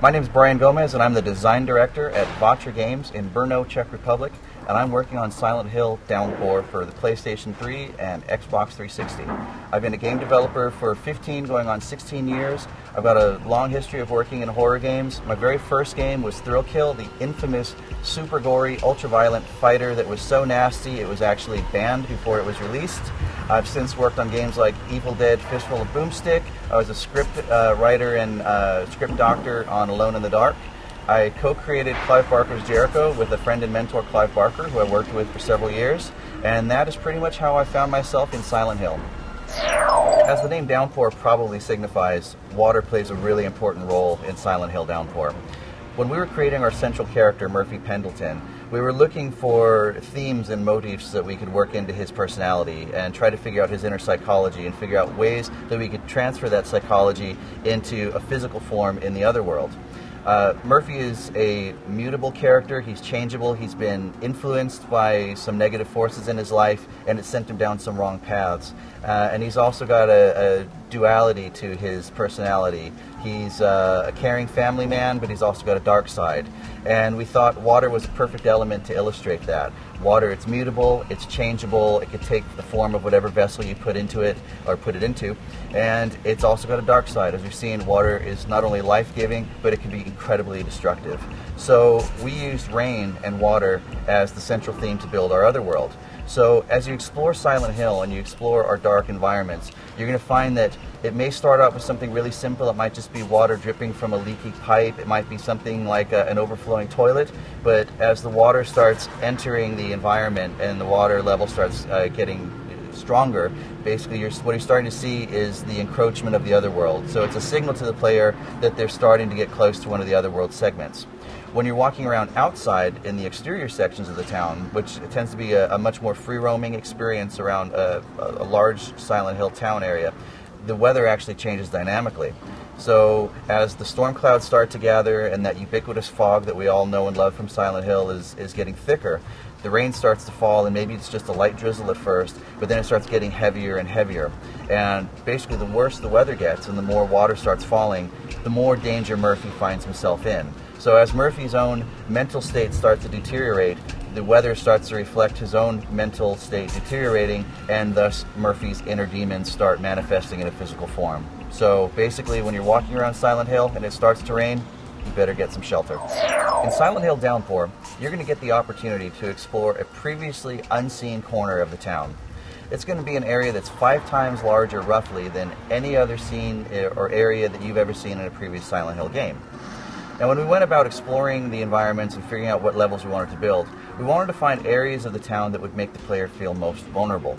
My name is Brian Gomez, and I'm the design director at Vatra Games in Brno, Czech Republic, and I'm working on Silent Hill Downpour for the PlayStation 3 and Xbox 360. I've been a game developer for 15, going on 16 years. I've got a long history of working in horror games. My very first game was Thrill Kill, the infamous, super gory, ultra-violent fighter that was so nasty it was actually banned before it was released. I've since worked on games like Evil Dead Fistful of Boomstick. I was a script writer and script doctor on Alone in the Dark. I co-created Clive Barker's Jericho with a friend and mentor, Clive Barker, who I worked with for several years, and that is pretty much how I found myself in Silent Hill. As the name Downpour probably signifies, water plays a really important role in Silent Hill Downpour. When we were creating our central character, Murphy Pendleton, we were looking for themes and motifs that we could work into his personality and try to figure out his inner psychology and figure out ways that we could transfer that psychology into a physical form in the other world. Murphy is a mutable character. He's changeable. He's been influenced by some negative forces in his life, and it sent him down some wrong paths. And he's also got a duality to his personality. He's a caring family man, but he's also got a dark side. And we thought water was a perfect element to illustrate that. Water, it's mutable, it's changeable, it could take the form of whatever vessel you put into it, or put it into. And it's also got a dark side. As we've seen, water is not only life-giving, but it can be incredibly destructive. So we used rain and water as the central theme to build our other world. So as you explore Silent Hill and you explore our dark environments, you're going to find that it may start out with something really simple. It might just be water dripping from a leaky pipe. It might be something like an overflowing toilet. But as the water starts entering the environment and the water level starts getting stronger, basically what you're starting to see is the encroachment of the other world. So it's a signal to the player that they're starting to get close to one of the other world segments. When you're walking around outside in the exterior sections of the town, which tends to be a much more free-roaming experience around a large Silent Hill town area, the weather actually changes dynamically. So as the storm clouds start to gather and that ubiquitous fog that we all know and love from Silent Hill is getting thicker, the rain starts to fall, and maybe it's just a light drizzle at first, but then it starts getting heavier and heavier. And basically the worse the weather gets and the more water starts falling, the more danger Murphy finds himself in. So as Murphy's own mental state starts to deteriorate, the weather starts to reflect his own mental state deteriorating, and thus Murphy's inner demons start manifesting in a physical form. So basically when you're walking around Silent Hill and it starts to rain, you better get some shelter. In Silent Hill Downpour, you're going to get the opportunity to explore a previously unseen corner of the town. It's going to be an area that's 5 times larger roughly than any other scene or area that you've ever seen in a previous Silent Hill game. Now, when we went about exploring the environments and figuring out what levels we wanted to build, we wanted to find areas of the town that would make the player feel most vulnerable.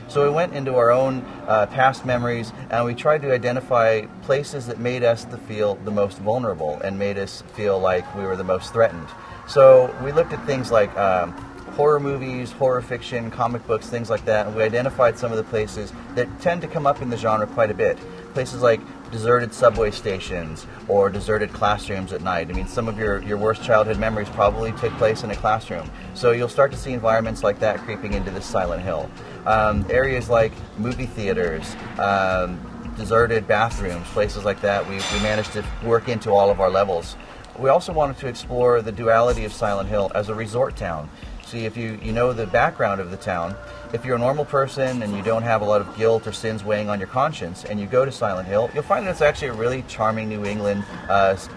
So we went into our own past memories, and we tried to identify places that made us feel the most vulnerable and made us feel like we were the most threatened. So we looked at things like horror movies, horror fiction, comic books, things like that, and we identified some of the places that tend to come up in the genre quite a bit. Places like deserted subway stations or deserted classrooms at night. I mean, some of your worst childhood memories probably took place in a classroom. So you'll start to see environments like that creeping into this Silent Hill. Areas like movie theaters, deserted bathrooms, places like that, we managed to work into all of our levels. We also wanted to explore the duality of Silent Hill as a resort town. See, if you know the background of the town, if you're a normal person and you don't have a lot of guilt or sins weighing on your conscience and you go to Silent Hill, you'll find that it's actually a really charming New England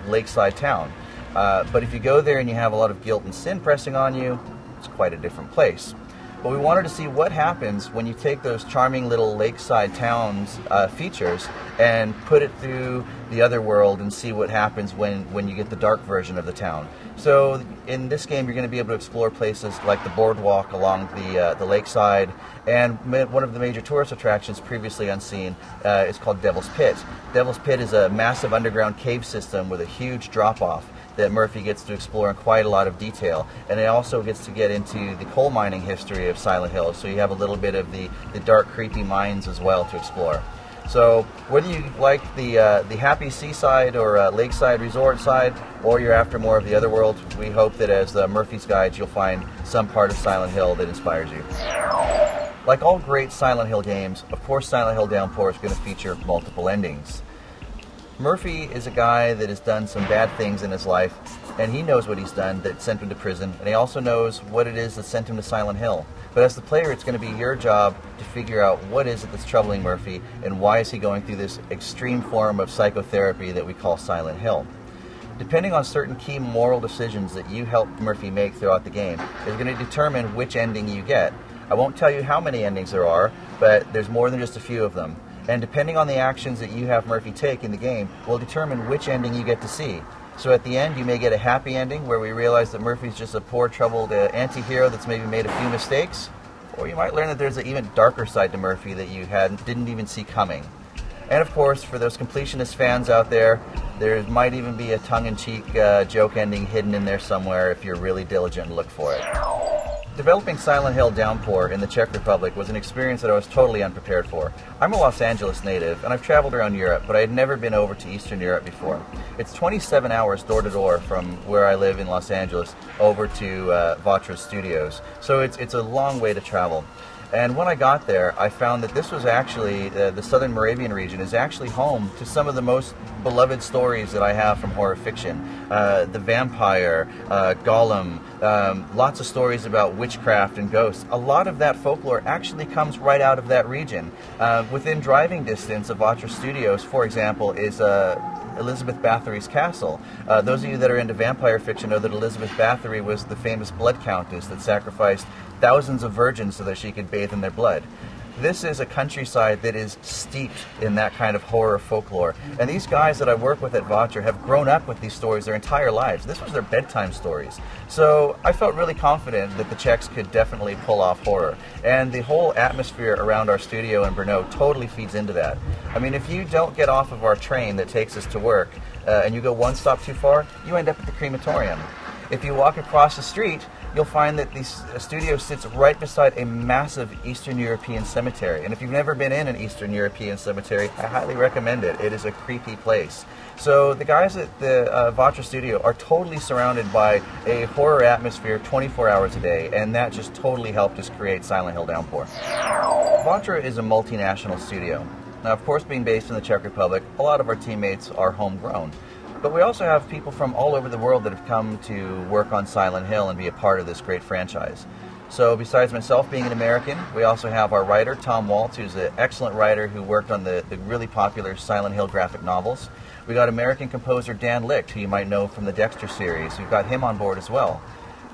lakeside town. But if you go there and you have a lot of guilt and sin pressing on you, it's quite a different place. But we wanted to see what happens when you take those charming little lakeside towns features and put it through the other world and see what happens when you get the dark version of the town. So in this game, you're going to be able to explore places like the boardwalk along the lakeside, and one of the major tourist attractions previously unseen is called Devil's Pit. Devil's Pit is a massive underground cave system with a huge drop-off that Murphy gets to explore in quite a lot of detail. And it also gets to get into the coal mining history of Silent Hill, so you have a little bit of the dark, creepy mines as well to explore. So whether you like the happy seaside or lakeside resort side, or you're after more of the other world, we hope that as Murphy's Guides, you'll find some part of Silent Hill that inspires you. Like all great Silent Hill games, of course Silent Hill Downpour is going to feature multiple endings. Murphy is a guy that has done some bad things in his life, and he knows what he's done that sent him to prison, and he also knows what it is that sent him to Silent Hill. But as the player, it's going to be your job to figure out what is it that's troubling Murphy, and why is he going through this extreme form of psychotherapy that we call Silent Hill. Depending on certain key moral decisions that you help Murphy make throughout the game is going to determine which ending you get. I won't tell you how many endings there are, but there's more than just a few of them. And depending on the actions that you have Murphy take in the game will determine which ending you get to see. So at the end, you may get a happy ending where we realize that Murphy's just a poor, troubled anti-hero that's maybe made a few mistakes. Or you might learn that there's an even darker side to Murphy that you didn't even see coming. And of course, for those completionist fans out there might even be a tongue-in-cheek joke ending hidden in there somewhere if you're really diligent and look for it. Developing Silent Hill Downpour in the Czech Republic was an experience that I was totally unprepared for. I'm a Los Angeles native, and I've traveled around Europe, but I had never been over to Eastern Europe before. It's 27 hours door-to-door from where I live in Los Angeles over to Vatra Studios, so it's a long way to travel. And when I got there, I found that this was actually, the Southern Moravian region is actually home to some of the most beloved stories that I have from horror fiction. The vampire, Gollum, lots of stories about witchcraft and ghosts. A lot of that folklore actually comes right out of that region. Within driving distance of Vatra Studios, for example, is Elizabeth Bathory's castle. Those of you that are into vampire fiction know that Elizabeth Bathory was the famous blood countess that sacrificed thousands of virgins so that she could bathe in their blood. This is a countryside that is steeped in that kind of horror folklore. And these guys that I work with at Vatra have grown up with these stories their entire lives. This was their bedtime stories. So I felt really confident that the Czechs could definitely pull off horror. And the whole atmosphere around our studio in Brno totally feeds into that. I mean, if you don't get off of our train that takes us to work and you go one stop too far, you end up at the crematorium. If you walk across the street, you'll find that the studio sits right beside a massive Eastern European cemetery. And if you've never been in an Eastern European cemetery, I highly recommend it. It is a creepy place. So the guys at the Vatra studio are totally surrounded by a horror atmosphere 24 hours a day, and that just totally helped us create Silent Hill Downpour. Vatra is a multinational studio. Now, of course, being based in the Czech Republic, a lot of our teammates are homegrown. But we also have people from all over the world that have come to work on Silent Hill and be a part of this great franchise. So besides myself being an American, we also have our writer, Tom Waltz, who's an excellent writer who worked on the really popular Silent Hill graphic novels. We got American composer Dan Licht, who you might know from the Dexter series. We've got him on board as well.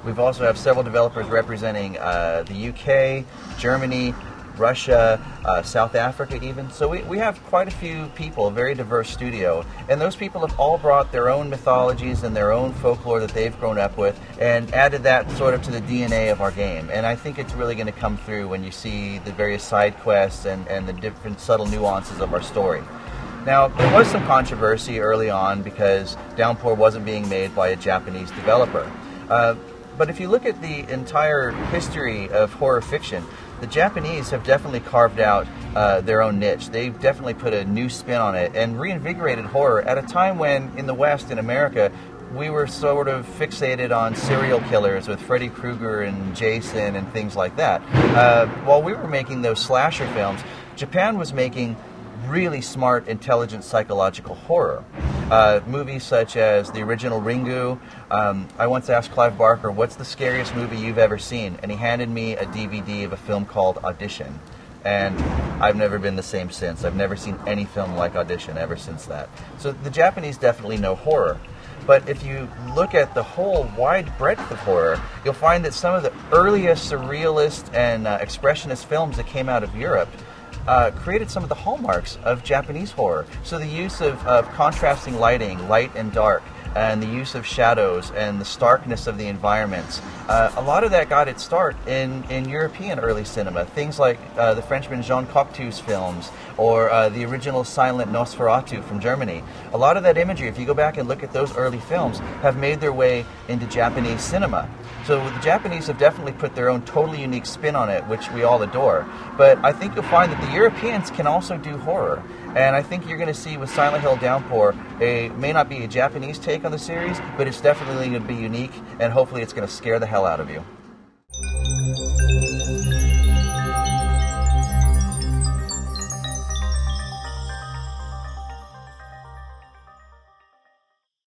We've also have several developers representing the UK, Germany, Russia, South Africa even. So we have quite a few people, a very diverse studio, and those people have all brought their own mythologies and their own folklore that they've grown up with and added that sort of to the DNA of our game. And I think it's really going to come through when you see the various side quests and the different subtle nuances of our story. Now, there was some controversy early on because Downpour wasn't being made by a Japanese developer. But if you look at the entire history of horror fiction, the Japanese have definitely carved out their own niche. They've definitely put a new spin on it and reinvigorated horror at a time when, in the West, in America, we were sort of fixated on serial killers with Freddy Krueger and Jason and things like that. While we were making those slasher films, Japan was making really smart, intelligent psychological horror. Movies such as the original Ringu. I once asked Clive Barker, what's the scariest movie you've ever seen? And he handed me a DVD of a film called Audition. And I've never been the same since. I've never seen any film like Audition ever since that. So the Japanese definitely know horror. But if you look at the whole wide breadth of horror, you'll find that some of the earliest surrealist and expressionist films that came out of Europe created some of the hallmarks of Japanese horror. So the use of contrasting lighting, light and dark, and the use of shadows and the starkness of the environments. A lot of that got its start in European early cinema. Things like the Frenchman Jean Cocteau's films or the original silent Nosferatu from Germany. A lot of that imagery, if you go back and look at those early films, have made their way into Japanese cinema. So the Japanese have definitely put their own totally unique spin on it, which we all adore. But I think you'll find that the Europeans can also do horror. And I think you're going to see with Silent Hill Downpour, may not be a Japanese take on the series, but it's definitely going to be unique, and hopefully it's going to scare the hell out of you.